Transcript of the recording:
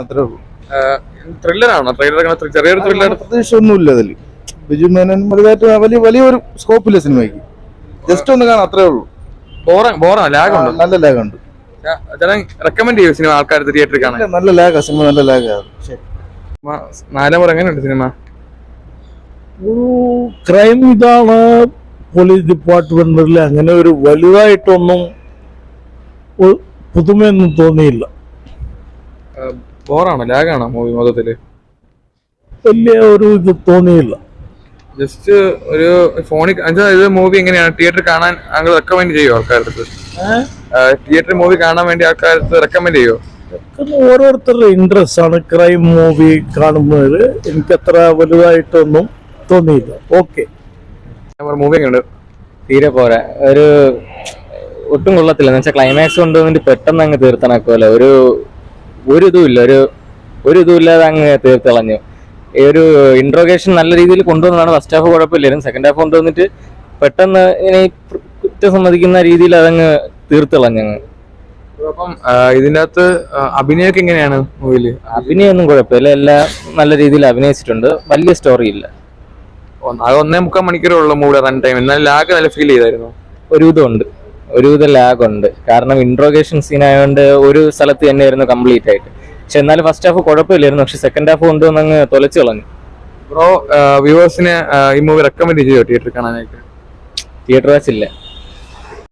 അത്രേ ഉള്ളൂ. ത്രില്ലറാണോ? ചെറിയൊരു ത്രില്ലർ പ്രതീക്ഷ ഒന്നുമില്ല അതിൽ. ബിജു മേനൻ വലുതായിട്ട് വലിയൊരു സ്കോപ്പില്ല സിനിമയ്ക്ക്. ജസ്റ്റ് ഒന്ന് കാണാം, അത്രേ ഉള്ളൂ. ബോറാണ്, ലാഗുണ്ടോ? നല്ല ലാഗുണ്ട്. റെക്കമെൻഡ് ചെയ്യും സിനിമ ആൾക്കാർക്ക് തിയേറ്ററിൽ കാണാൻ? നല്ല ലാഗാ സിനിമ, നല്ല ലാഗാണ്. 4 മുറ എങ്ങനെയുണ്ട് സിനിമ? ഒരു ക്രൈം ഇതാണ് പോലീസ് ഡിപ്പാർട്ട്മെന്റിൽ, അങ്ങനെ ഒരു വലുതായിട്ടൊന്നും പുതുമയൊന്നും തോന്നിയില്ല. ബോറാണോ, ലാഗാണോ മൂവി മൊത്തത്തില്? വലിയ ഒരു ഇത് തോന്നിയില്ല. ജസ്റ്റ് ഒരു ഫോണിൽ ഇത് മൂവി എങ്ങനെയാണ് തിയേറ്ററിൽ കാണാൻ അങ്ങനെ റെക്കമെൻഡ് ചെയ്യുമോ ആൾക്കാർക്ക്? തിയേറ്ററിൽ മൂവി കാണാൻ വേണ്ടി ആൾക്കാർക്ക് റെക്കമെൻഡ് ചെയ്യുമോ? ഓരോരുത്തരുടെ ഇൻട്രസ്റ്റ് ആണ്. ക്രൈം മൂവി കാണുന്നത് എനിക്കത്ര വലുതായിട്ടൊന്നും തോന്നിയില്ല. ഓക്കെ, മൂവി എങ്ങനെയുണ്ട്? തീരെ പോരാ, ഒട്ടും കൊള്ളത്തില്ല. എന്ന് വെച്ചാൽ ക്ലൈമാക്സ് കൊണ്ടുവന്നിട്ട് പെട്ടെന്ന് അങ്ങ് തീർത്തണക്കോലെ ഒരു ഇതുമില്ലാതെ അങ്ങ് തീർത്തളഞ്ഞു. ഈ ഒരു ഇൻട്രോഗേഷൻ നല്ല രീതിയിൽ കൊണ്ടുവന്നതാണ്. ഫസ്റ്റ് ഹാഫ് കുഴപ്പമില്ലായിരുന്നു. സെക്കൻഡ് ഹാഫ് കൊണ്ടുവന്നിട്ട് പെട്ടെന്ന് ഇങ്ങനെ കുറ്റം സമ്മതിക്കുന്ന രീതിയിൽ അതങ്ങ് തീർത്തളഞ്ഞങ്ങ്. അപ്പം ഇതിന്റെ അകത്ത് അഭിനയൊക്കെ എങ്ങനെയാണ് മൂവിയില്? അഭിനയൊന്നും കുഴപ്പമില്ല, എല്ലാം നല്ല രീതിയിൽ അഭിനയിച്ചിട്ടുണ്ട്. വലിയ സ്റ്റോറി ഇല്ല. അത് 1.25 മണിക്കൂറുള്ള മൂവി റൺ ടൈം. എന്നാൽ ലാഗ് നല്ല ഫീൽ ചെയ്തായിരുന്നു. ഒരുവിധം ലാഗ് ഉണ്ട്. കാരണം ഇൻട്രോഗേഷൻ സീൻ ആയതുകൊണ്ട് ഒരു സ്ഥലത്ത് തന്നെയായിരുന്നു കംപ്ലീറ്റ് ആയിട്ട്. പക്ഷെ എന്നാലും ഫസ്റ്റ് ഹാഫ് കുഴപ്പമില്ലായിരുന്നു. പക്ഷെ സെക്കൻഡ് ഹാഫ് കൊണ്ടുവന്നങ്ങ് തൊലച്ചു കളഞ്ഞു. ബ്രോ വ്യൂവേഴ്സിന് ഈ മൂവി റെക്കമെൻഡ് ചെയ്യോ തിയേറ്ററിൽ കാണാനായിട്ട്? തിയേറ്റർ വാച്ച് ഇല്ല.